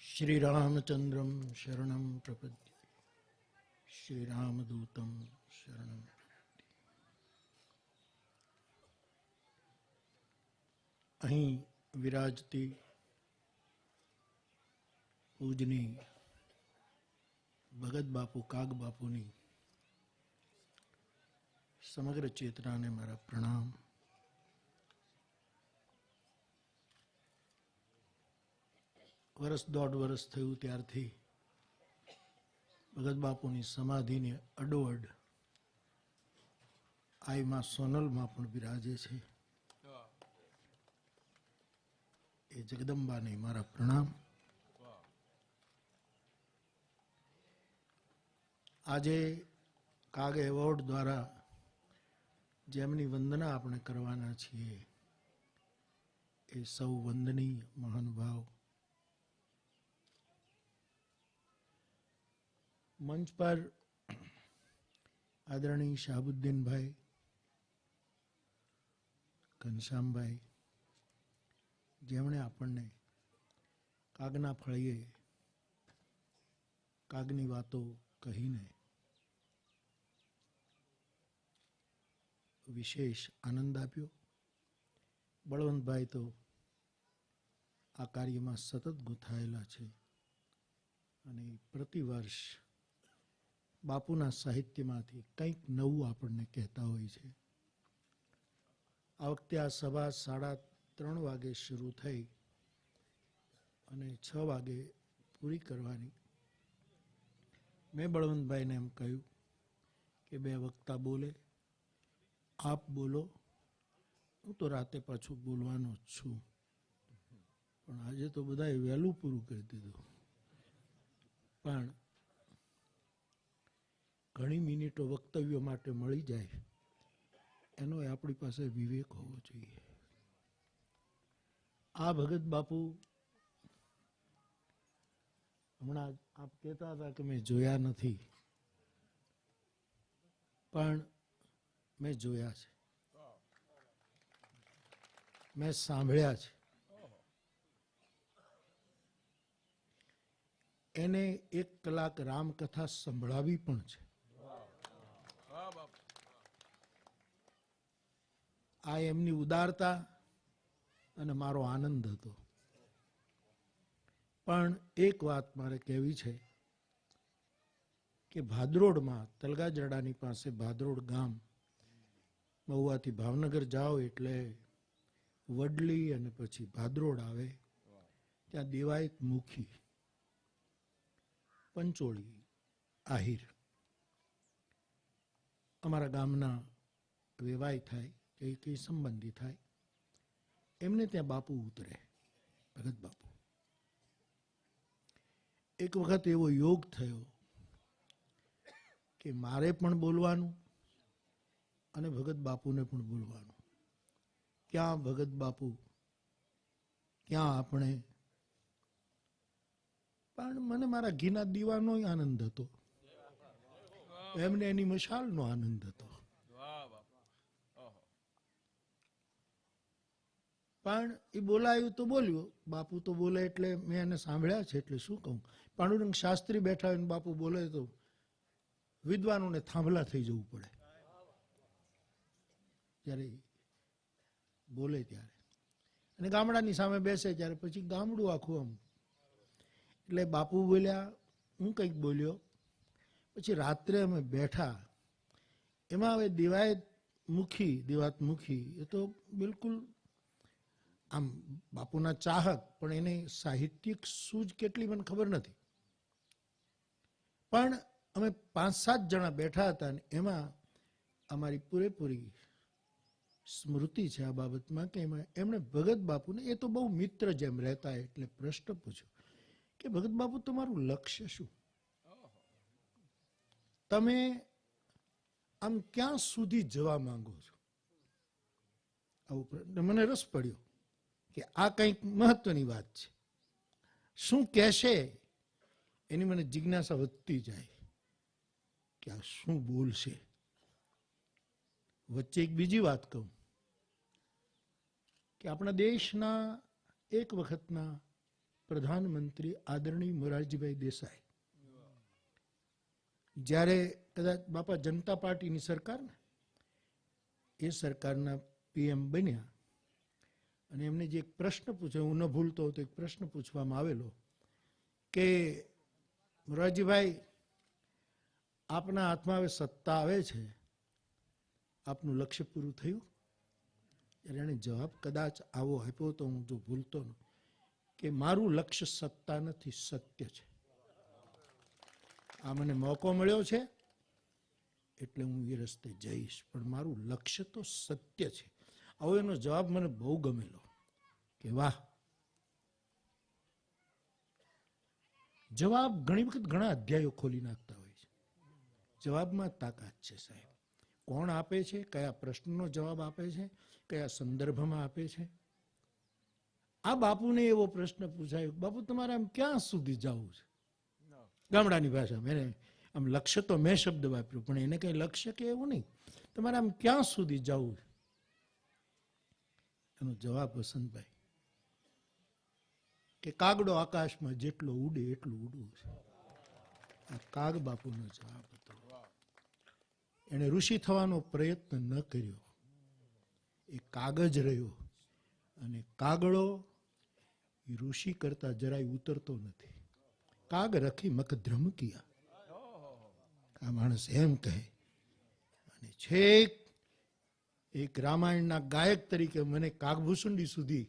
श्री रामचंद्रम शरणम प्रपद्ये श्री रामदूतम शरणम। અહીં વિરાજતી પૂજની ભગત બાપુ કાગ બાપુની સમગ્ર ચેતનાને મારા પ્રણામ। વર્ષ દોઢ વર્ષ થયું ત્યારથી ભગત બાપુની સમાધિને અડોઅડ આઈમાં સોનલમાં પણ બિરાજે છે એ જગદંબાને મારા પ્રણામ। આજે કાગ એવોર્ડ દ્વારા જેમની વંદના આપણે કરવાના છીએ એ સૌ વંદનીય મહાનુભાવ। મંચ પર આદરણીય શાહબુદ્દીનભાઈ, ઘનશ્યામભાઈ, જેમણે આપણને કાગના ફળીએ કાગની વાતો કહીને વિશેષ આનંદ આપ્યો। બળવંતભાઈ તો આ કાર્યમાં સતત ગૂંથાયેલા છે અને પ્રતિવર્ષ બાપુના સાહિત્યમાંથી કંઈક નવું આપણને કહેતા હોય છે। આ વખતે આ સભા 3:30 વાગે શરૂ થઈ અને 6 વાગે પૂરી કરવાની। મેં બળવંતભાઈને એમ કહ્યું કે 2 વક્તા બોલે, આપ બોલો, હું તો રાતે પાછું બોલવાનો જ છું, પણ આજે તો બધાએ વહેલું પૂરું કરી દીધું। પણ ઘણી મિનિટો વક્તવ્યો માટે મળી જાય એનો આપણી પાસે વિવેક હોવો જોઈએ। આ ભગત બાપુ હમણાં આપ કહેતા હતા કે મેં જોયા નથી, પણ મેં જોયા છે, મેં સાંભળ્યા છે। એને 1 કલાક રામકથા સંભળાવી પણ છે। આ એમની ઉદારતા અને મારો આનંદ હતો। પણ એક વાત મારે કહેવી છે કે ભાદરોડમાં તલગાજરડાની પાસે ભાદરોડ ગામ, મહુવાથી ભાવનગર જાઓ એટલે વડલી અને પછી ભાદરોડ આવે, ત્યાં દેવાયત મુખી પંચોળી આહિર અમારા ગામના વેવાય થાય કે કંઈ સંબંધી થાય, એમને ત્યાં બાપુ ઉતરે, ભગત બાપુ। એક વખત એવો યોગ થયો કે મારે પણ બોલવાનું અને ભગત બાપુને પણ બોલવાનું। ક્યાં ભગત બાપુ, ક્યાં આપણે, પણ મને મારા ઘીના દીવાનો આનંદ હતો, એમને એની મશાલનો આનંદ હતો। પણ એ બોલાયું તો બોલ્યો, બાપુ તો બોલે એટલે મેં એને સાંભળ્યા છે એટલે શું કહું। પાંડુરંગ શાસ્ત્રી બેઠા હોય ને બાપુ બોલે તો વિદ્વાનોને થાંભલા થઈ જવું પડે જ્યારે બોલે ત્યારે, અને ગામડાની સામે બેસે ત્યારે પછી ગામડું આખું આમ। એટલે બાપુ બોલ્યા, હું કંઈક બોલ્યો, પછી રાત્રે અમે બેઠા, એમાં હવે દેવાત મુખી એ તો બિલકુલ આમ બાપુના ચાહક, પણ એને સાહિત્યિક સૂઝ કેટલી મને ખબર નથી, પણ અમે 5-7 જણા બેઠા હતા અને એમાં અમારી પૂરેપૂરી સ્મૃતિ છે આ બાબતમાં કે એમણે ભગત બાપુને, એ તો બહુ મિત્ર જેમ રહેતા, એટલે પ્રશ્ન પૂછ્યો કે ભગત બાપુ તમારું લક્ષ્ય શું? તમે આમ ક્યાં સુધી જવા માંગો છો? આવું મને રસ પડ્યો કે આ કંઈક મહત્વની વાત છે. શું કહેશે એની મને જિજ્ઞાસા વધતી જાય કે આ શું બોલશે. વચ્ચે એક બીજી વાત કહું કે આપણા દેશના એક વખતના પ્રધાનમંત્રી આદરણીય મોરારજીભાઈ દેસાઈ જ્યારે કદાચ બાપા જનતા પાર્ટીની સરકાર ને એ સરકારના પીએમ બન્યા અને એમને જે એક પ્રશ્ન પૂછ્યો, હું ન ભૂલતો તો એક પ્રશ્ન પૂછવામાં આવેલો કે મોરારજીભાઈ, આપના હાથમાં હવે સત્તા આવે છે, આપનું લક્ષ્ય પૂરું થયું? ત્યારે એણે જવાબ કદાચ આવો આપ્યો તો, હું જો ભૂલતો ન, કે મારું લક્ષ્ય સત્તા નથી, સત્ય છે. આ મને મોકો મળ્યો છે એટલે હું એ રસ્તે જઈશ, પણ મારું લક્ષ્ય તો સત્ય છે. આવો એનો જવાબ મને બહુ ગમેલો કે વાહ. જવાબ ઘણી વખત ઘણા અધ્યાયો ખોલી નાખતા હોય છે. જવાબમાં તાકાત છે સાહેબ. કોણ આપે છે, કયા પ્રશ્નનો જવાબ આપે છે, કયા સંદર્ભમાં આપે છે. આ બાપુને એવો પ્રશ્ન પૂછાયો, બાપુ તમારે આમ ક્યાં સુધી જવું છે? ગામડાની ભાષામાં એને આમ લક્ષ્ય તો મેં શબ્દ વાપર્યો, પણ એને કઈ લક્ષ્ય કે એવું નહીં, તમારે આમ ક્યાં સુધી જવું છે? એનો જવાબ વસંતભાઈ કે કાગડો આકાશમાં જેટલો ઉડે એટલું ઉડવું છે. આ કાગ બાપુનો જવાબ હતો. એને ઋષિ થવાનો પ્રયત્ન ન કર્યો, એ કાગજ રહ્યો. અને કાગડો એ ઋષિ કરતા જરાય ઉતરતો નથી. કાગ રખી મકધ્રમ કિયા, આ માણસ એમ કહે. અને છેક એક રામાયણના ગાયક તરીકે મને કાગભૂસુંડી સુધી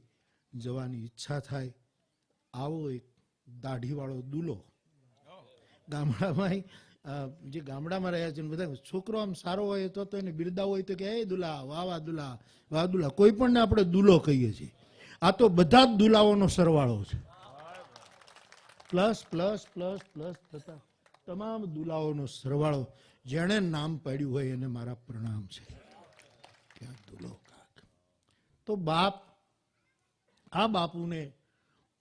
જવાની ઈચ્છા થાય. આવો એક દાઢીવાળો દુલો ગામડામાં, જે ગામડામાં રહ્યા છે બધા છોકરો આમ સારો હોય તો એને બિરદાવ હોય તો કે એ દુલા, વાહ વાહ દુલા, વાહ દુલા. કોઈ પણ આપણે દુલો કહીએ છીએ. આ તો બધા જ દુલાઓનો સરવાળો છે. પ્લસ પ્લસ પ્લસ પ્લસ થતા તમામ દુલાઓનો સરવાળો. જેણે નામ પાડ્યું હોય એને મારા પ્રણામ છે. દુલો કાક તો બાપ. આ બાપુને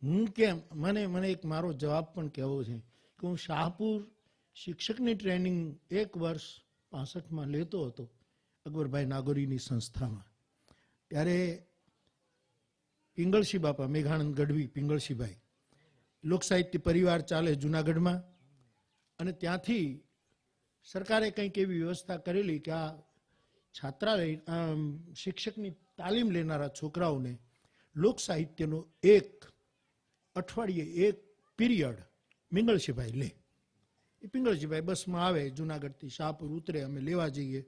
હું કેમ, મને એક મારો જવાબ પણ કહેવો છે કે હું શાહપુર શિક્ષકની ટ્રેનિંગ 1 વર્ષ 65માં લેતો હતો અકબરભાઈ નાગોરીની સંસ્થામાં. ત્યારે પિંગળસી બાપા, મેઘાનંદ ગઢવી પિંગળસીભાઈ, લોક સાહિત્ય પરિવાર ચાલે જુનાગઢમાં, અને ત્યાંથી સરકારે કંઈક એવી વ્યવસ્થા કરેલી કે આ છાત્રાલય શિક્ષકની તાલીમ લેનારા છોકરાઓને લોક સાહિત્યનો એક અઠવાડિયે એક પિરિયડ પિંગળસીભાઈ લે. એ પિંગળસીભાઈ બસમાં આવે, જુનાગઢથી શાહપુર ઉતરે, અમે લેવા જઈએ,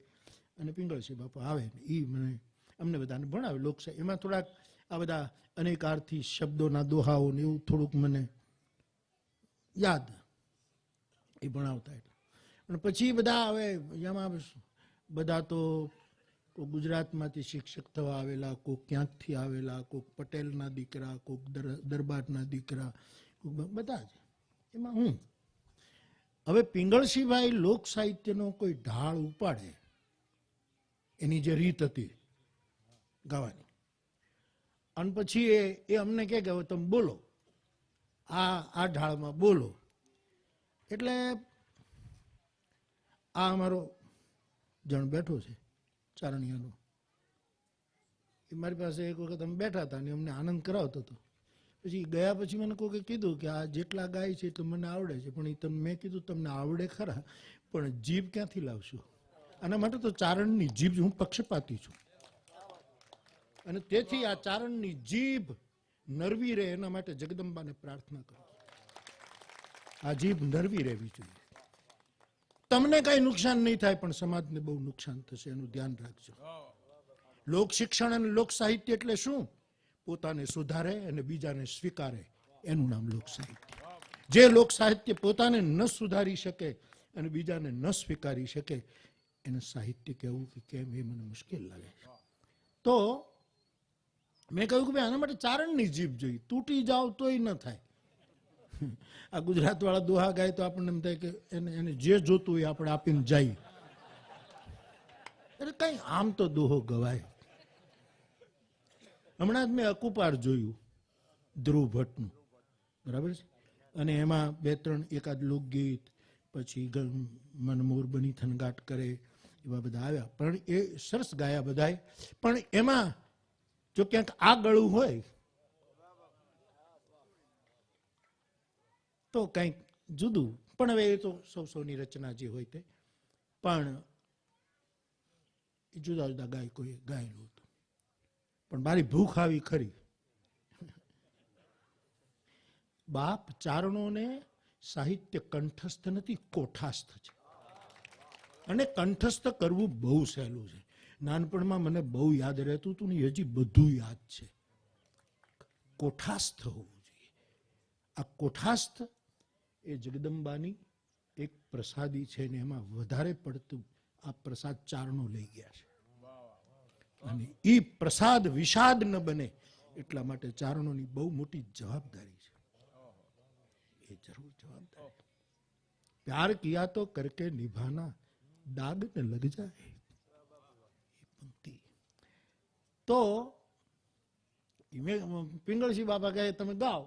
અને પિંગળસી બાપા આવે. એ અમને બધાને ભણાવે લોક સાહિત્ય. એમાં થોડાક આ બધા અનેકાર્થી શબ્દોના દોહાઓ ને એવું થોડુંક મને યાદ, એ ભણાવતા. એટલે અને પછી બધા હવે એમાં બધા તો કોઈ ગુજરાતમાંથી શિક્ષક થવા આવેલા, કોઈક ક્યાંકથી આવેલા, કોઈક પટેલના દીકરા, કોઈક દરબારના દીકરા, બધા જ. એમાં હું હવે પિંગળસીભાઈ લોક સાહિત્યનો કોઈ ઢાળ ઉપાડે, એની જે રીત હતી ગાવાની, અને પછી એ અમને કહે કે હવે તમે બોલો, આ ઢાળમાં બોલો. એટલે આ અમારો જણ બેઠો છે ચારણિયાનો, એ મારી પાસે એક વખત અમે બેઠા હતા અને અમને આનંદ કરાવતો હતો. પછી ગયા પછી મને કોઈકે કીધું કે આ જેટલા ગાય છે એટલું મને આવડે છે, પણ મેં કીધું તમને આવડે ખરા, પણ જીભ ક્યાંથી લાવશો? આના માટે તો ચારણની જીભ, હું પક્ષપાતી છું, અને તેથી આ ચારણની જીભ નરવી રહે એના માટે જગદંબાને પ્રાર્થના કરું. આ જીભ નરવી રહેવી જોઈએ. તમને કઈ નુકસાન નહીં થાય, પણ સમાજને બહુ નુકસાન થશે, એનું ધ્યાન રાખજો. લોક શિક્ષણ અને લોક સાહિત્ય એટલે શું? પોતાને સુધારે અને બીજાને સ્વીકારે, એનું નામ લોક સાહિત્ય. જે લોક સાહિત્ય પોતાને ન સુધારી શકે અને બીજાને ન સ્વીકારી શકે, એને સાહિત્ય કહેવું કે કેમ એ મને મુશ્કેલ લાગે છે. તો મેં કહ્યું કે ભાઈ આના માટે ચારણની જીભ જોઈએ, તૂટી જાવ તોય ન થાય. આ ગુજરાત વાળા દોહા ગાય તો આપણને એમ થાય કે એને જે જોતું હોય આપણે આપીને જઈએ. અરે કઈ આમ તો દોહો ગવાય. હમણાં જ મેં અકુપાર જોયું ધ્રુવ ભટ્ટનું, બરાબર છે, અને એમાં 2-3 એકાદ લોકગીત, પછી મનમોર બની થનગાટ કરે, એવા બધા આવ્યા. પણ એ સરસ ગાયા બધાએ. પણ એમાં જો ક્યાંક આ ગળું હોય તો કંઈક જુદું. પણ હવે એ તો સૌની રચના જે હોય તે. પણ જુદા જુદા ગાયકોએ ગાયેલું હતું. પણ મારી ભૂખ આવી ખરી. બાપ ચારણોને સાહિત્ય કંઠસ્થ નથી, કોઠાસ્થ છે. અને કંઠસ્થ કરવું બહુ સહેલું છે. નાનપણમાં મને બહુ યાદ રહેતું હતું ને હજી બધું યાદ છે. કોઠાસ્થ હોવું જોઈએ. આ કોઠાસ્થ એ જગદંબાની એક પ્રસાદી છે ને એમાં વધારે પડતું આ પ્રસાદ ચારણો લઈ ગયા છે. અને એ પ્રસાદ વિષાદ ન બને એટલા માટે ચારણોની બહુ મોટી જવાબદારી છે. એ જરૂર જવાબદારી. પ્યાર કિયા તો કરકે નિભાના, દાગ ને લગ જાય. એ પંક્તિ તો પિંગળસિંહ બાપા કહે તમે ગાઓ.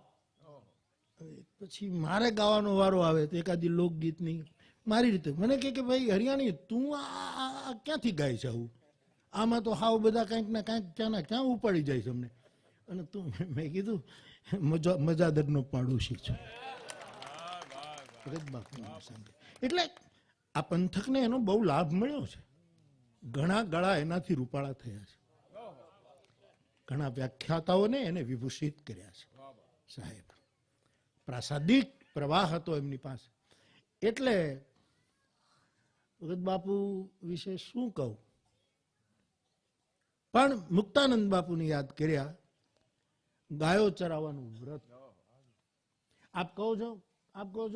પછી મારે ગાવાનો વારો આવે તો એકાદી લોકગીતની મારી રીતે મને કે ભાઈ હરિયાણી તું આ ક્યાંથી ગાય છે આવું? આમાં તો હાવ બધા કંઈક ને કંઈક ક્યાં ક્યાં ઉપાડી જાય છે અમને. અને તું, મેં કીધું મજાદરનો પાડોશી છું. એટલે આ પંથકને એનો બહુ લાભ મળ્યો છે. ઘણા ગળા એનાથી રૂપાળા થયા છે. ઘણા વ્યાખ્યાતાઓને એને વિભૂષિત કર્યા છે. સાહેબ પ્રાસાદિક પ્રવાહ હતો એમની પાસે. એટલે ભગત બાપુ વિશે શું કહું? પણ મુક્તાનંદ બાપુને યાદ કર્યા. ગાયો ચરાવવાનું વ્રત. આપ કહો છો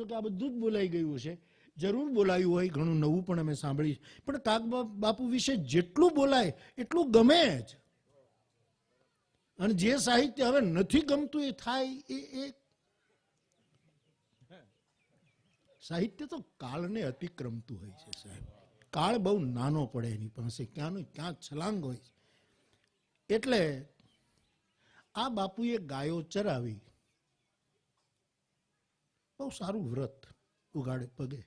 કે આ બધું જ બોલાઈ ગયું છે. જરૂર બોલાયું હોય, ઘણું નવું પણ અમે સાંભળ્યું. પણ કાગ બાપુ વિશે જેટલું બોલાય એટલું ગમે જ. અને જે સાહિત્ય હવે નથી ગમતું એ થાય એ સાહિત્ય તો કાળને અતિક્રમતું હોય છે સાહેબ. કાળ બહુ નાનો પડે એની પાસે, ક્યાંનો ક્યાં છલાંગ હોય છે. એટલે આ બાપુએ ગાયો ચરાવી. બહુ સારું વ્રત. ઉગાડે પગે,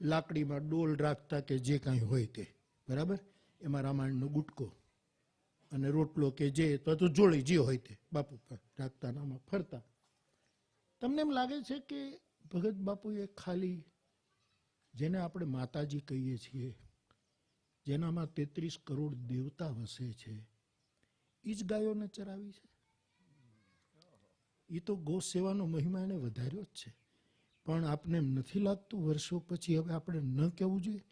લાકડીમાં ડોલ રાખતા કે જે કાંઈ હોય તે, બરાબર. એમાં રામાયણનો ગુટકો અને રોટલો કે જે તો જોડી જે હોય તે બાપુ પર રાખતા, આમાં ફરતા. તમને એમ લાગે છે કે ભગત બાપુએ ખાલી, જેને આપણે માતાજી કહીએ છીએ, જેનામાં 33 કરોડ દેવતા વસે છે, એ જ ગાયોને ચરાવી છે? એ તો ગૌ સેવાનો મહિમા એને વધાર્યો જ છે. પણ આપને એમ નથી લાગતું વર્ષો પછી હવે આપણે ન કહેવું જોઈએ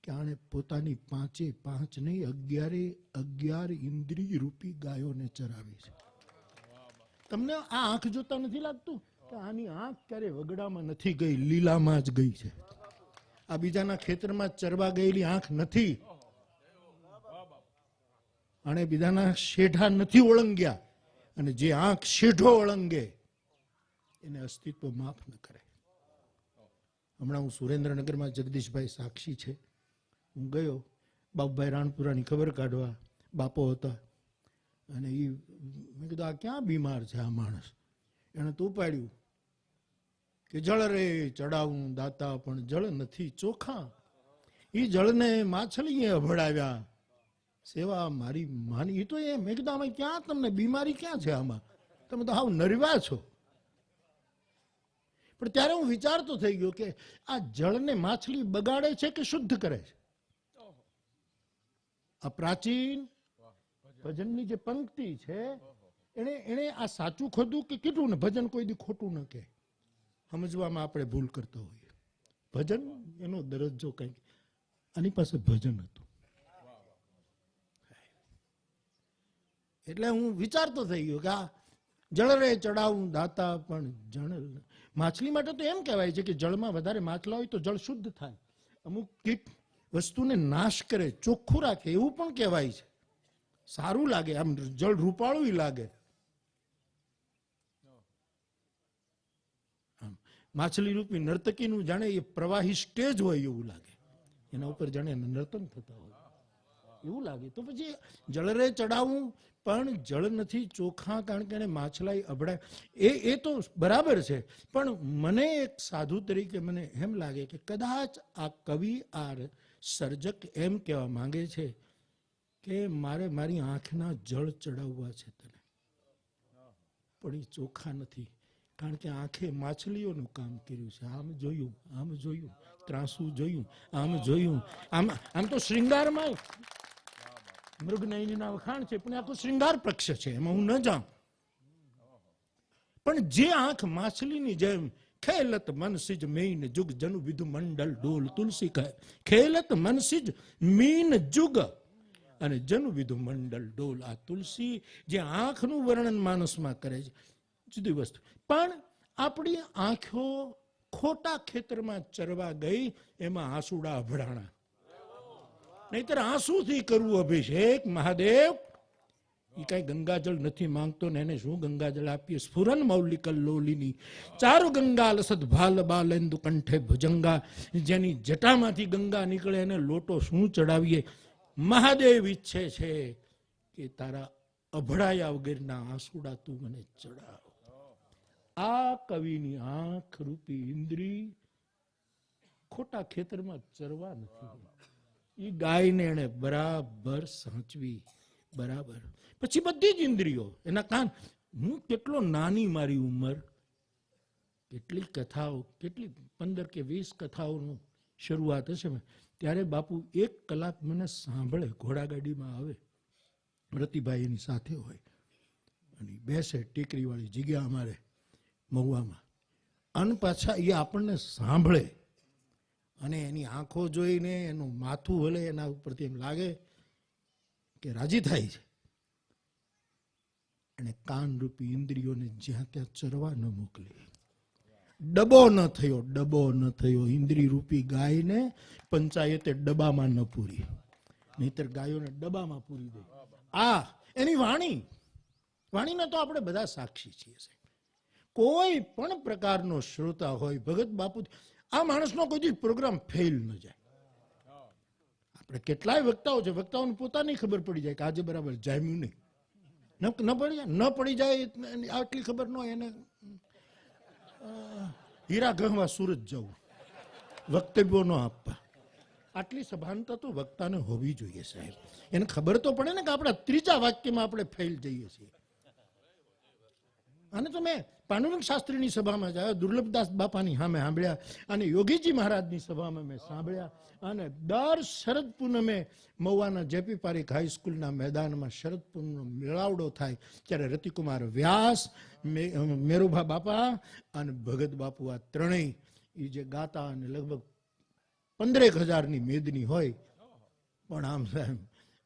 કે આણે પોતાની 5 નહીં 11 ઇન્દ્રિય રૂપી ગાયોને ચરાવી છે? તમને આ આંખ જોતા નથી લાગતું કે આની આંખ ક્યારે વગડામાં નથી ગઈ, લીલામાં જ ગઈ છે? આ બીજાના ખેતરમાં ચરવા ગયેલી આંખ નથી. અને બીજાના શેઢા નથી ઓળંગ્યા. અને જે આંખ શેઢો ઓળંગે એને અસ્તિત્વ માફ ન કરે. હમણાં હું સુરેન્દ્રનગરમાં, જગદીશભાઈ સાક્ષી છે, હું ગયો બાપભાઈ રાણપુરાની ખબર કાઢવા. બાપો હતા અને એ, મેં કીધું આ ક્યાં બીમાર છે આ માણસ? એને તો ઉપાડ્યું કે જળ રે ચડાવું દાતા પણ જળ નથી ચોખા. એ જળને માછલીએ અભડાવ્યા, સેવા મારી માની. એ તો એ, મેં કીધું આમાં ક્યાં તમને બીમારી ક્યાં છે આમાં? તમે તો હાવ નરવા છો. પણ ત્યારે હું વિચારતો થઈ ગયો કે આ જળને માછલી બગાડે છે કે શુદ્ધ કરે છે? આ પ્રાચીન ભજનની જે પંક્તિ છે એને આ સાચું ખોટું કે કીધું ને, ભજન કોઈ દી ખોટું ન કહે. સમજવામાં આપણે ભૂલ કરતા હોઈએ. ભજન એનો દરજ્જો કંઈક, આની પાસે ભજન હતું. એટલે હું વિચારતો થઈ ગયો કે આ જળ રે ચડાવું દાતા પણ જળ. માછલી માટે તો એમ કહેવાય છે કે જળમાં વધારે માછલા હોય તો જળ શુદ્ધ થાય, અમુક કીટ વસ્તુને નાશ કરે, ચોખ્ખું રાખે, એવું પણ કહેવાય છે. સારું લાગે, આમ જળ રૂપાળું લાગે. માછલી રૂપી નર્તકીનું જાણે એ પ્રવાહી સ્ટેજ હોય એવું લાગે. એના ઉપર જાણે નર્તન થતા હોય એવું લાગે. તો પછી જળરે ચડાવવું પણ જળ નથી ચોખા, કારણ કે એને માછલાઈ અભડાય એ તો બરાબર છે. પણ મને એક સાધુ તરીકે મને એમ લાગે કે કદાચ આ કવિ, આ સર્જક એમ કહેવા માંગે છે કે મારે મારી આંખના જળ ચડાવવા છે તને, પણ એ ચોખા નથી, કારણ કે આંખે માછલીઓનું કામ કર્યું છે. આમ જોયું, આમ જોયું, ત્રાસું જોયું, આમ જોયું, આમ તો શ્રૃંગારમાં મૃગનયનીના વખાણ છે, પણ આખું શ્રૃંગાર પક્ષ છે, એમાં હું ન જાઉં. પણ જે આંખ માછલીની જેમ ખેલત મનસિજ મીન જુગ જનુ વિધુ મંડળ ડોલ, તુલસી કહે ખેલત મનસિજ મીન જુગ અને જનુ વિધુ મંડળ ડોલ. આ તુલસી જે આંખનું વર્ણન માનસમાં કરે છે જુદી વસ્તુ. પણ આપણી આંખો ખોટા ખેતરમાં ચરવા ગઈ, એમાં આંસુડા અભડાણા. નહીતર આંસુથી કરવું અભિષેક મહાદેવ. એ કઈ ગંગાજળ નથી માંગતો ને એને શું ગંગાજળ આપીએ? સ્ફુરન મૌલિકલ લોલીની ચારુ ગંગા લસદ ભાલ બાલેન્દુ કંઠે ભુજંગા. જેની જટામાંથી ગંગા નીકળે એને લોટો શું ચડાવીએ? મહાદેવ ઈચ્છે છે કે તારા અભડાયા વગરના આંસુડા તું મને ચડાવ. આ કવિની આંખ રૂપી ઇન્દ્રી ખોટા ખેતરમાં ચરવા નથી. એ ગાયને એને બરાબર સાચવી, બરાબર. પછી બધી જ ઇન્દ્રિયો, એના કાન. હું કેટલો નાની મારી ઉંમર, કેટલી કથાઓ, કેટલી 15 કે 20 કથાઓનું શરૂઆત હશે, ત્યારે બાપુ 1 કલાક મને સાંભળે. ઘોડાગાડીમાં આવે, રતિભાઈ એની સાથે હોય અને બેસે ટેકરીવાળી જગ્યા અમારે મહુવામાં, અને પાછા એ આપણને સાંભળે અને એની આંખો જોઈને એનું માથું હલે, એના ઉપરથી એમ લાગે કે રાજી થાય છે. અને કાનરૂપી ઇન્દ્રિયોને જ્યાં ત્યાં ચરવા ન મોકલે. ડબો ન થયો, ડબો ન થયો. ઇન્દ્રિય રૂપી ગાયને પંચાયતે ડબ્બામાં ન પૂરી, નહીતર ગાયોને ડબ્બામાં પૂરી દે. આ એની વાણી, વાણીને તો આપણે બધા સાક્ષી છીએ. કોઈ પણ પ્રકારનો શ્રોતા હોય, ભગત બાપુ, આ માણસનો કોઈ પ્રોગ્રામ ફેલ ન જાય. આપણે કેટલાય વક્તાઓ છે, વક્તાઓને પોતાની ખબર પડી જાય કે આજે બરાબર જામ્યું નહીં. ન પડી જાય આટલી ખબર ન હોય એને હીરા ગહવા સુરત જવું, વક્તવ્યો ન આપવા. આટલી સભાનતા તો વક્તાને હોવી જોઈએ સાહેબ. એને ખબર તો પડે ને કે આપણા 3જા વાક્યમાં આપણે ફેલ જઈએ છીએ. અને તો મેં પાંડુરંગ શાસ્ત્રીની સભામાં જાય, દુર્લભદાસ બાપાની સામે સાંભળ્યા, અને યોગીજી મહારાજની સભામાં મેં સાંભળ્યા. અને દર શરદ પૂનમે મહુવાના જેપી પારેખ હાઈસ્કૂલના મેદાનમાં શરદ પૂનમનો મેળાવડો થાય, ત્યારે રતિકુમાર વ્યાસ, મેરુભા બાપા અને ભગત બાપુ, આ ત્રણેય એ જે ગાતા, અને લગભગ 15,000ની મેદની હોય. પણ આમ સાહેબ,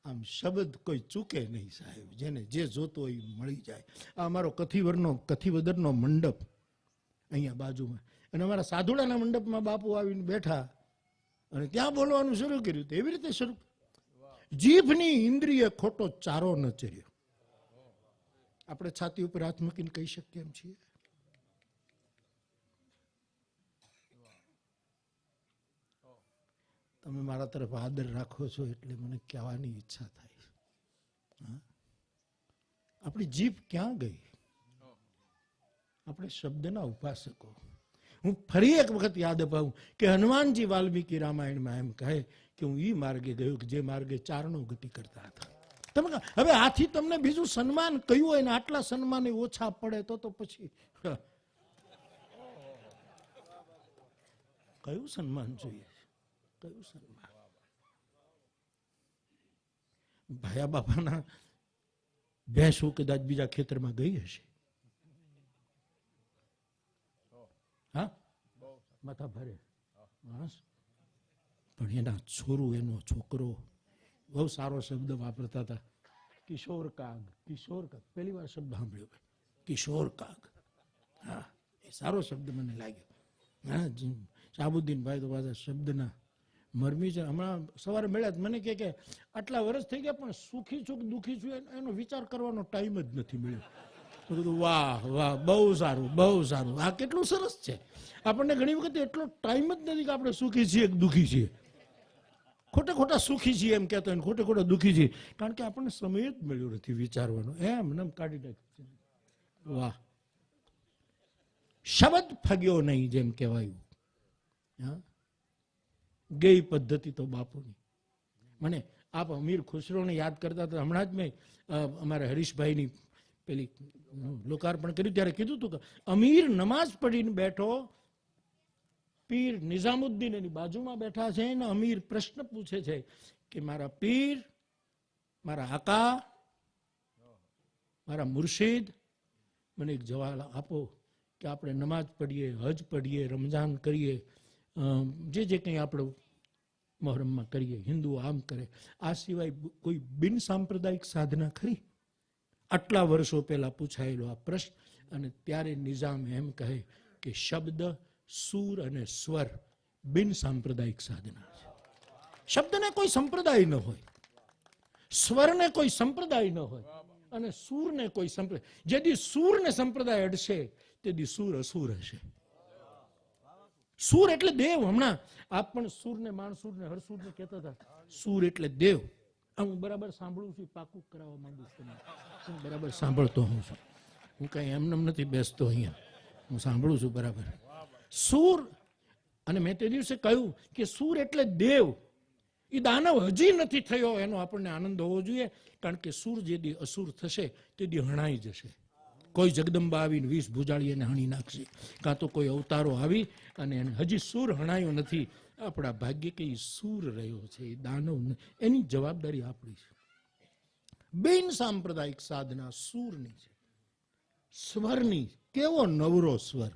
આમ શબ્દ કોઈ ચૂકે નહીં સાહેબ. જેને જે જોતો હોય મળી જાય. આ અમારો કથીવદરનો મંડપ અહીંયા બાજુમાં, અને અમારા સાધુડાના મંડપમાં બાપુ આવીને બેઠા અને ત્યાં બોલવાનું શરૂ કર્યું. તો એવી રીતે શરૂ, જીભની ઇન્દ્રિય ખોટો ચારો ન ચર્યો. આપણે છાતી ઉપર હાથ મૂકીને કહી શકીએ એમ છીએ? તમે મારા તરફ આદર રાખો છો એટલે મને કહેવાની ઈચ્છા થાય. આપણી જીભ ક્યાં ગઈ? આપણે શબ્દના ઉપાસકો. હું ફરી એક વખત યાદ અપાવું કે હનુમાનજી વાલ્મીકી રામાયણમાં એમ કહે કે હું ઈ માર્ગે ગયો કે જે માર્ગે ચારણો ગતિ કરતા હતા. તમે હવે આથી તમને બીજું સન્માન કયું હોય ને આટલા સન્માન ઓછા પડે તો પછી કયું સન્માન જોઈએ? કયું સન્માન? ભાયા બાપાના ભેંસું કદાચ બીજા ખેતરમાં ગઈ હશે. હા, માથા ભરે માણસ. પણ એના છોરું, એનો છોકરો બહુ સારો શબ્દ વાપરતા હતા, કિશોર કાગ. કિશોર કાગ પહેલી વાર શબ્દ સાંભળ્યો, કિશોર કાગ. હા, એ સારો શબ્દ મને લાગ્યો. હા, શાહબુદ્દીન ભાઈ તો પાછા શબ્દના મરમી છે. હમણાં સવારે મળ્યા, મને કે આટલા વર્ષ થઈ ગયા પણ સુખી છું કે દુઃખી છું એનો વિચાર કરવાનો ટાઈમ જ નથી મળ્યો. વાહ વાહ, બહુ સારું, બહુ સારું. આ કેટલું સરસ છે. આપણને ઘણી વખત એટલો ટાઈમ જ નથી કે આપણે સુખી છીએ કે દુઃખી છીએ. ખોટા ખોટા સુખી છીએ એમ કહેતો હોય, ખોટા ખોટા દુઃખી છીએ, કારણ કે આપણને સમય જ મળ્યો નથી વિચારવાનો, એમ કાઢી નાખ્યું. વાહ, શબ્દ ફગ્યો નહીં જેમ કહેવાયું. હા, ગઈ પદ્ધતિ તો બાપુની. મને આપ અમીર ખુસરોને યાદ કરતા હતા. હમણાં જ મેં અમારા હરીશભાઈની પેલી લોકાર્પણ કર્યું ત્યારે કીધું હતું કે અમીર નમાઝ પઢીને બેઠો, પીર નિઝામુદ્દીન એની બાજુમાં બેઠા છે ને અમીર પ્રશ્ન પૂછે છે કે મારા પીર, મારા આકા, મારા મુર્શિદ, મને એક જવાબ આપો કે આપણે નમાઝ પઢીએ, હજ પઢીએ, રમઝાન કરીએ, જે કંઈ આપણે મોહરમમાં કરીએ, હિન્દુ આમ કરે, આ સિવાય કોઈ બિન સાંપ્રદાયિક સાધના ખરી? આટલા વર્ષો પહેલા પૂછાયેલો આ પ્રશ્ન. અને ત્યારે નિઝામ એમ કહે કે શબ્દ, સૂર અને સ્વર બિન સાંપ્રદાયિક સાધના છે. શબ્દને કોઈ સંપ્રદાય ન હોય, સ્વરને કોઈ સંપ્રદાય ન હોય, અને સૂરને કોઈ સંપ્રદાય. જેથી સૂરને સંપ્રદાય અડશે તેથી સૂર અસુર હશે. સૂર એટલે દેવ. હમણાં આપ પણ સૂરને, માણસૂરને, હરસૂરને કહેતા હતા. સૂર એટલે દેવ. હું બરાબર સાંભળું છું, પાકું કરાવવા માંગુ છું. હું બરાબર સાંભળતો હું છું, હું કઈ એમને નથી બેસતો અહીંયા, હું સાંભળું છું બરાબર. સૂર, અને મેં તે દિવસે કહ્યું કે સૂર એટલે દેવ. એ દાનવ હજી નથી થયો, એનો આપણને આનંદ હોવો જોઈએ, કારણ કે સૂર જે દી અસુર થશે તે દી હણાઈ જશે. કોઈ જગદંબા આવીને 20 ભુજાળી એને હણી નાખશે, કાં તો કોઈ અવતારો આવી અને એને હજી સૂર હણાયો નથી. આપણા ભાગ્ય કે સૂર રહ્યો છે, એ દાનવ, એની જવાબદારી આપણી છે. બિન સાંપ્રદાયિક સાધના સૂરની છે, સ્વરની. કેવો નવરો સ્વર,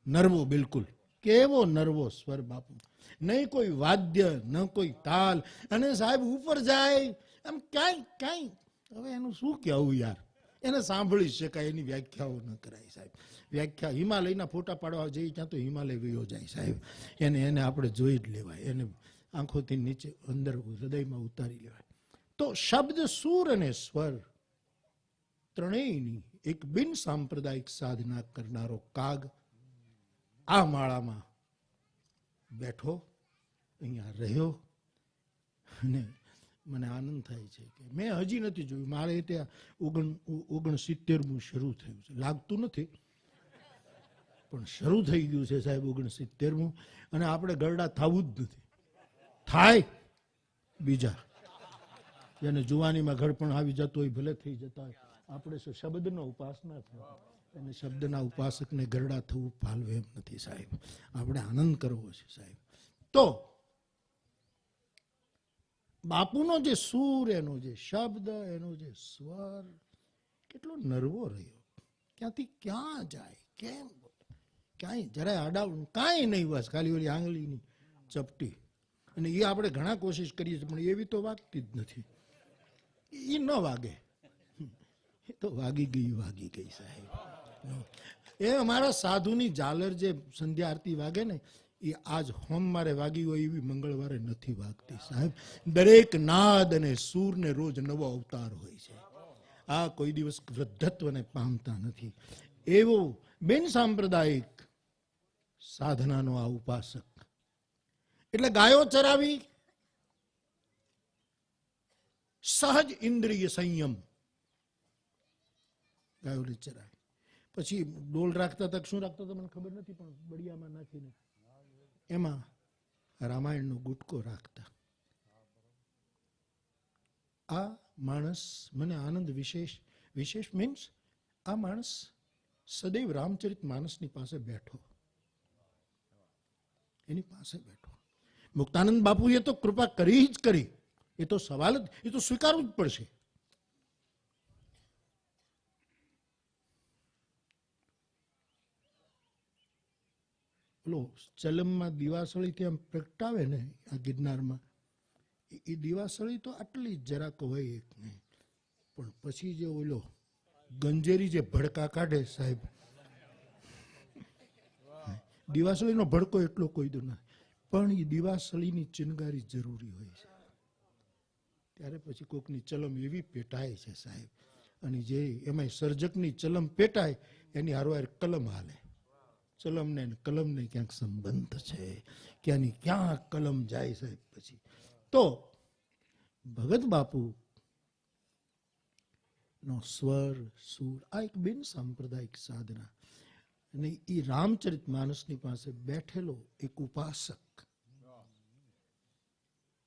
નરવો, બિલકુલ કેવો નરવો સ્વર બાપુ. નહીં કોઈ વાદ્ય, ન કોઈ તાલ. અને સાહેબ ઉપર જાય એમ ક્યાંય હવે એનું શું કહેવું યાર, એને સાંભળી શકાય, એની વ્યાખ્યાઓ ન કરાય સાહેબ. વ્યાખ્યા હિમાલયના ફોટા પાડવા જઈએ ત્યાં તો હિમાલય વયો જાય સાહેબ. એને આપણે જોઈ જ લેવાય, એને આંખોથી નીચે અંદર હૃદયમાં ઉતારી લેવાય. તો શબ્દ, સૂર અને સ્વર ત્રણેયની એક બિન સાંપ્રદાયિક સાધના કરનારો કાગ આ માળામાં બેઠો, અહીંયા રહ્યો. અને મને આનંદ થાય છે કે મેં હજી નથી જોયું. મારે ત્યાં 69મું શરૂ થયું છે, લાગતું નથી પણ શરૂ થઈ ગયું છે સાહેબ 69મું. અને આપણે ગરડા થવું જ નથી, થાય બીજા. જેને જુવાનીમાં ઘડપણ આવી જતો હોય ભલે થઈ જતા હોય, આપણે શું શબ્દનો ઉપાસના થયો, અને શબ્દના ઉપાસકને ગરડા થવું ફાલવે એમ નથી સાહેબ. આપણે આનંદ કરવો છે સાહેબ. તો બાપુનો જે સૂર, એનો જે શબ્દ, એનો જે સ્વર કેટલો નરવો રહ્યો, ક્યાંથી ક્યાં જાય, કેમ ક્યાંય જરાય આડાવડું કાંઈ નહીં, બસ ખાલી ઓલી આંગળીની ચપટી. અને એ આપણે ઘણા કોશિશ કરીએ છીએ પણ એવી તો વાગતી જ નથી. એ ન વાગે, એ તો વાગી ગઈ સાહેબ. એ અમારા સાધુની ઝાલર જે સંધ્યા આરતી વાગે ને, એ આજ સોમવારે વાગી હોય એવી મંગળવારે નથી વાગતી સાહેબ. દરેક નાદ અને સૂરને રોજ નવો અવતાર હોય છે. આ કોઈ દિવસ વૃદ્ધત્વને પામતા નથી. એવો બિન સાંપ્રદાયિક સાધનાનો આ ઉપાસક. એટલે ગાયો ચરાવી, સહજ ઇન્દ્રિય સંયમ, ગાયોને ચરાવી. પછી ડોલ રાખતા હતા, શું રાખતા હતા મને ખબર નથી, પણ બળિયામાં નાખીને એમાં રામાયણનો ગુટકો રાખતા. આ માણસ, મને આનંદ વિશેષ મીન્સ આ માણસ સદૈવ રામચરિત માનસની પાસે બેઠો, એની પાસે બેઠો. મુક્તાનંદ બાપુએ તો કૃપા કરી જ કરી, એ તો સવાલ જ, એ તો સ્વીકારવું જ પડશે. ચલમમાં દિવાસળી આમ પ્રગટાવે ને આ ગિરનારમાં, એ દિવાસળી તો આટલી જરાક હોય એક ને, પણ પછી જે ઓલો ગંજેરી જે ભડકા કાઢે સાહેબ, દિવાસળીનો ભડકો એટલો કોઈ દો નથી, પણ એ દિવાસળીની ચિનગારી જરૂરી હોય છે. ત્યારે પછી કોકની ચલમ એવી પેટાય છે સાહેબ. અને જે એમાં સર્જકની ચલમ પેટાય એની હારવાર કલમ હાલે. ચલમને કલમને ક્યાંક સંબંધ છે, ક્યાંની ક્યાં કલમ જાય સાહેબ. પછી તો ભગત બાપુ નો સ્વર સુર આ એક બિન સાંપ્રદાયિક સાધના, અને એ રામચરિત માનસની પાસે બેઠેલો એક ઉપાસક,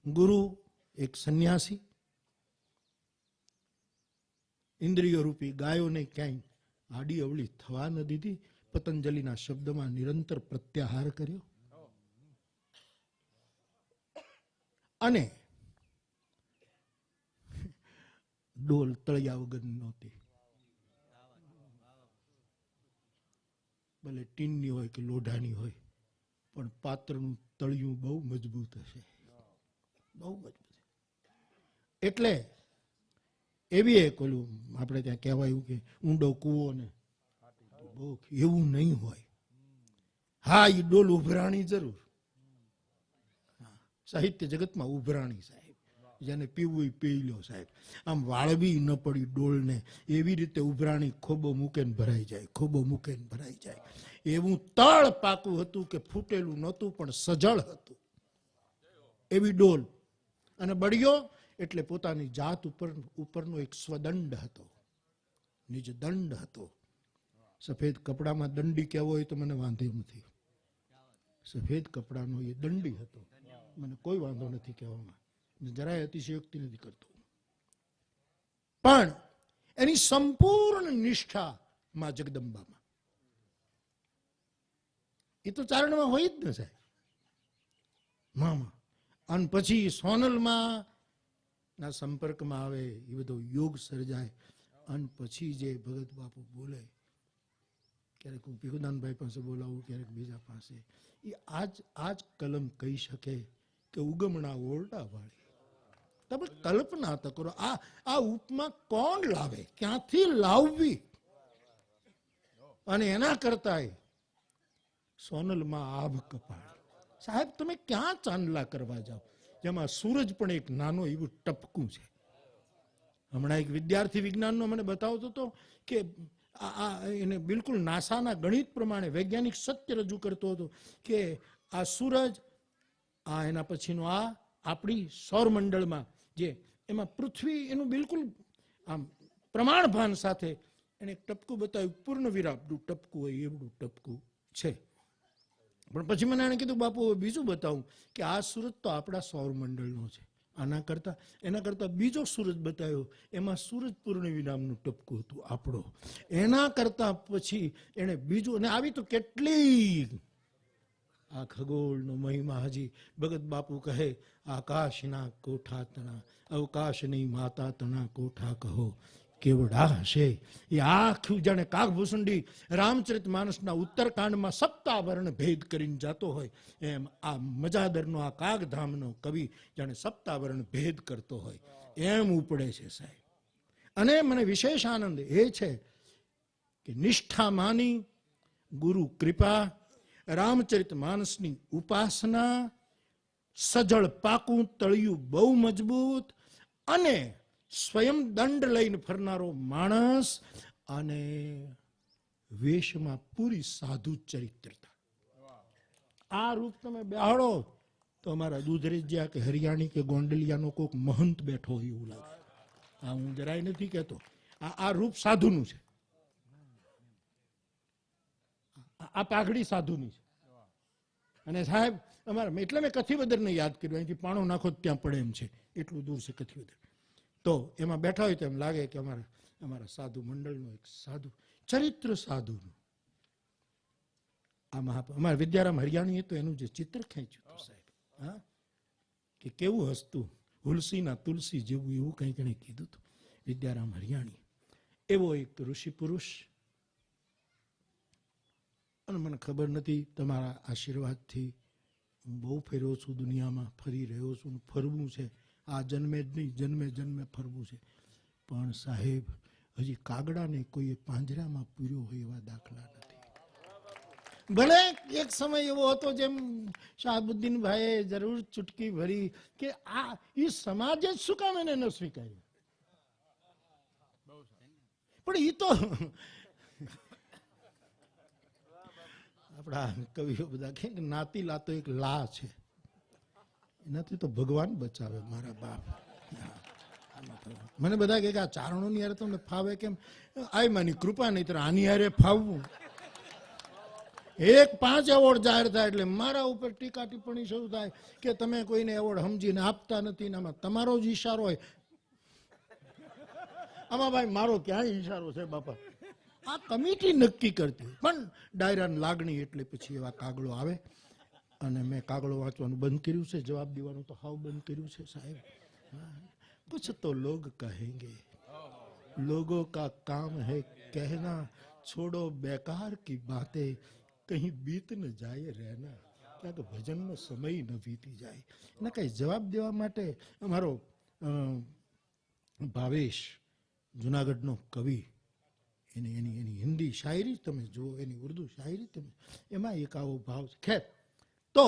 ગુરુ એક સંન્યાસી, ઇન્દ્રિય રૂપી ગાયોને ક્યાંય આડી અવળી થવા ન દીધી, પતંજલિના શબ્દમાં નિરંતર પ્રત્યાહાર કર્યો, અને ડોલ તળિયા વગર નહોતી, ભલે ટીનની હોય કે લોઢાની હોય, પણ પાત્રનું તળિયું બહુ મજબૂત હશે, બહુ મજબૂત. એટલે એવી એક ઓલું આપણે ત્યાં કહેવાયું કે ઊંડો કૂવો ને બહુ, એવું નહીં હોય. હા, એ ડોલ ઉભરાણી જરૂર, સાહિત્ય જગતમાં ઉભરાણી સાહેબ, જેને પીવું એ પી લો સાહેબ. આમ વાળવી ન પડી ડોલને, એવી રીતે ઉભરાણી ખોબો મૂકે ને ભરાઈ જાય, ખોબો મૂકે ને ભરાઈ જાય. એવું તળ પાકું હતું કે ફૂટેલું નહોતું પણ સજળ હતું, એવી ડોલ. અને બળિયો એટલે પોતાની જાત ઉપરનો એક સ્વદંડ હતો, નિજ દંડ હતો. સફેદ કપડામાં દંડી કહેવો હોય તો મને વાંધો નથી, સફેદ કપડાનો એ દંડી હતો, મને કોઈ વાંધો નથી કહેવામાં, જરાય અતિશયોક્તિ નથી કરતો. પણ એની સંપૂર્ણ નિષ્ઠા માં જગદંબામાં, એ તો ચારણમાં હોય જ ન સાહેબ, મામા. અને પછી સોનલમાં ના સંપર્કમાં આવે, એ બધો યોગ સર્જાય, અને પછી જે ભગત બાપુ બોલે, ક્યારેક હું ભીખુદાનભાઈ પાસે બોલાવું, ક્યારેક બીજા પાસે, એ આજ કલમ કહી શકે કે ઉગમણા ઓરડા વાળી. તમે કલ્પના તો કરો, આ ઉપમા કોણ લાવે, ક્યાંથી લાવવી? અને એના કરતા સોનલમાં આભ કપાળ. સાહેબ, તમે ક્યાં ચાંદલા કરવા જાઓ, જેમાં સૂરજ પણ એક નાનો એવું ટપકું છે. હમણાં એક વિદ્યાર્થી વિજ્ઞાનનો મને બતાવતો હતો કે એને બિલકુલ નાસાના ગણિત પ્રમાણે વૈજ્ઞાનિક સત્ય રજૂ કરતો હતો કે આ સૂરજ, આ એના પછીનો આ આપણી સૌરમંડળમાં જે એમાં પૃથ્વી, એનું બિલકુલ આમ પ્રમાણભાન સાથે એને એક ટપકું બતાવ્યું, પૂર્ણ વિરામનું ટપકું હોય એવડું ટપકું છે. પણ પછી મને એને કીધું, બાપુ બીજું બતાવું કે આ સૂરજ તો આપણા સૌરમંડળનો છે, એના કરતા બીજો સૂરજ બતાવ્યો, એમાં સૂરજ પૂર્ણ વિરામનું ટપકું હતું આપણો. એના કરતા પછી એને બીજું, અને આવી તો કેટલી આ ખગોળનો મહિમા. હજી ભગત બાપુ કહે, આકાશના કોઠા તણા, અવકાશની માતા તણા કોઠા કહો કેવડા હશે. એ આખું જાણે કાગભૂસુંડી રામચરિત માનસના ઉત્તરકાંડમાં સપ્તાવર્ણ ભેદ કરીને જાતો હોય, એમ આ મજાદરનો આ કાગધામનો કવિ જાણે સપ્તાવર્ણ ભેદ કરતો હોય એમ ઉપડે છે સાહેબ. અને મને વિશેષ આનંદ એ છે કે નિષ્ઠા માની, ગુરુ કૃપા, રામચરિત માનસની ઉપાસના, સજળ પાકું તળિયું બહુ મજબૂત, અને સ્વયં દંડ લઈને ફરનારો માણસ, અને વેશમાં પૂરી સાધુ ચરિત્રતા. આ રૂપ તમે બેહાડો તો અમારા દૂધરેજિયા કે હરિયાણી કે ગોંડલિયાનો કોઈક મહંત બેઠો હોય એવું લાગે. આ હું જરાય નથી કહેતો, આ રૂપ સાધુનું છે, આ પાઘડી સાધુની છે. અને સાહેબ અમારા, એટલે મેં કથીવદરને યાદ કર્યું, અહીંથી પાણો નાખો ત્યાં પડે એમ છે, એટલું દૂર છે કથીવદર. તો એમાં બેઠા હોય તો એમ લાગે કે અમારા સાધુ મંડળનો એક સાધુ ચરિત્ર, સાધુનું આ અમારા વિદ્યારામ હરિયાણીએ તો એનું જે ચિત્ર ખેંચ્યું હતું સાહેબ, હા, કે કેવું હસતું, હુલસીના તુલસી જેવું, એવું કંઈક એને કીધું હતું વિદ્યારામ હરિયાણી. એવો એક ઋષિ પુરુષ. અને મને ખબર નથી, તમારા આશીર્વાદથી હું બહુ ફેર્યો છું દુનિયામાં, ફરી રહ્યો છું, ફરવું છે, આ જન્મે જ નહીં, જન્મે જન્મે ફરવું છે. પણ સાહેબ, હજી કાગડાને કોઈએ પાંજરામાં પૂર્યો હોય એવા દાખલા નથી. ભલે એક સમય એવો હતો, જેમ શાહબુદ્દીનભાઈએ જરૂર ચૂટકી ભરી કે આ એ સમાજે જ શું કામ એને ન સ્વીકાર્યું. પણ એ તો આપણા કવિઓ બધા કહે કે નાતી લાતો એક લા છે, એનાથી તો ભગવાન બચાવે મારા બાપ. મને બધા કહે કે આ ચારણોની યારે તમને ફાવે કેમ? આય માની કૃપા નહીં તો આની યારે ફાવવું. એક 5 એવોર્ડ જાહેર થાય એટલે મારા ઉપર ટીકા ટિપ્પણી શરૂ થાય કે તમે કોઈને એવોર્ડ સમજીને આપતા નથી ને આમાં તમારો જ ઈશારો હોય. આમાં ભાઈ મારો ક્યાંય ઈશારો છે બાપા? આ કમિટી નક્કી કરતી હોય. પણ ડાયરાની લાગણી એટલે પછી એવા કાગળો આવે અને મેં કાગળો વાંચવાનું બંધ કર્યું છે, જવાબ દેવાનું તો હાવ બંધ કર્યું છે સાહેબ. कुछ तो लोग कहेंगे, लोगों का काम है कहना, छोड़ो बेकार की बातें, कहीं बीत न जाए रहना, ક્યાંક ભજનનો સમય ન વીતી જાય. એને કઈ જવાબ દેવા માટે અમારો ભાવેશ જુનાગઢનો કવિ, એની એની એની હિન્દી શાયરી તમે જુઓ, એની ઉર્દુ શાયરી તમે, એમાં એક આવો ભાવ છે. ખેર, તો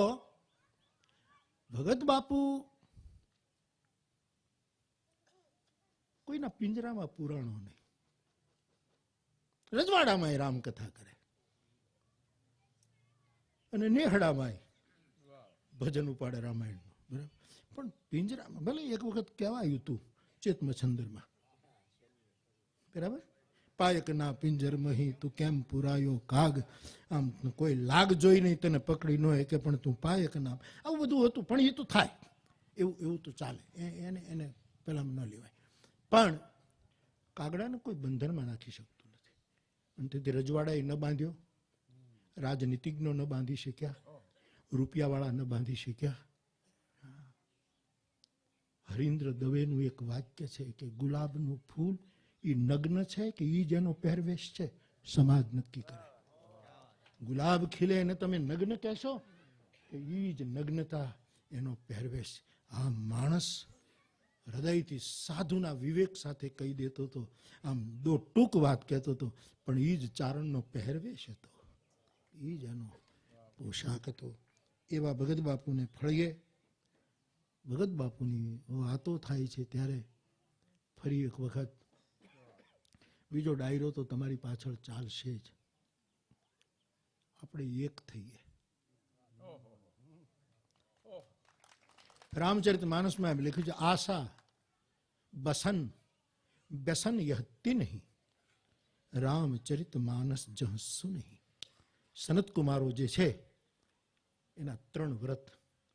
ભગત બાપુ કોઈના પિંજરામાં પુરાણો નહીં, રજવાડામાં રામકથા કરે અને નેહડામાં ભજન ઉપાડે રામાયણનું, બરાબર. પણ પિંજરામાં ભલે એક વખત કહેવાયું હતું ચેતમચંદરમાં, બરાબર, પાયકના પિંજર મહી તું કેમ પુરાયો કાગ, આમ કોઈ લાગ જોઈ નહીં તને પકડી ન કે પણ તું પાયક ના, આવું બધું હતું. પણ એ તો થાય, એવું એવું તો ચાલે, એને એને પેલા ન લેવાય. પણ કાગડાને કોઈ બંધનમાં નાખી શકતું નથી. અને તેથી રજવાડાએ ન બાંધ્યો, રાજનીતિજ્ઞો ન બાંધી શક્યા, રૂપિયાવાળા ન બાંધી શક્યા. હરીન્દ્ર દવેનું એક વાક્ય છે કે ગુલાબનું ફૂલ એ નગ્ન છે કે એ જેનો પહેરવેશ છે સમાજ નક્કી કરે. ગુલાબ ખીલે એને તમે નગ્ન કહેશો કે એ જ નગ્નતા એનો પહેરવેશ. આ માણસ હૃદયથી સાધુના વિવેક સાથે કહી દેતો હતો, આમ દો ટૂંક વાત કહેતો હતો, પણ એ જ ચારણનો પહેરવેશ હતો, એ જ એનો પોશાક હતો. એવા ભગત બાપુને ફળીએ. ભગત બાપુની વાતો થાય છે ત્યારે ફરી એક વખત બીજો ડાયરો તો તમારી પાછળ ચાલશે જ. આપણે એક થઈએ. રામચરિત માનસમાં એમ લખ્યું છે, આશા બસન વ્યસન યહ તિન નહીં, રામચરિત માનસ જહ સુનહી. સનત કુમારો જે છે એના 3 વ્રત,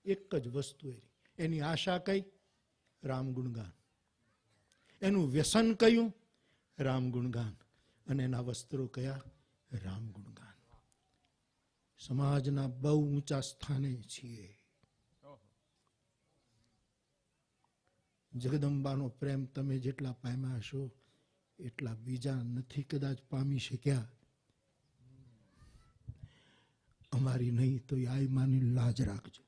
એક જ વસ્તુ એની આશા કઈ? રામ ગુણગાન. એનું વ્યસન કયું? રામ ગુણગાન. અને એના વસ્ત્રો કયા? રામ ગુણગાન. સમાજના બહુ ઊંચા સ્થાને છીએ. જગદંબાનો પ્રેમ તમે જેટલા પામ્યા હશો એટલા બીજા નથી કદાચ પામી શક્યા. અમારી નહીં તો આઈ માની લાજ રાખજો.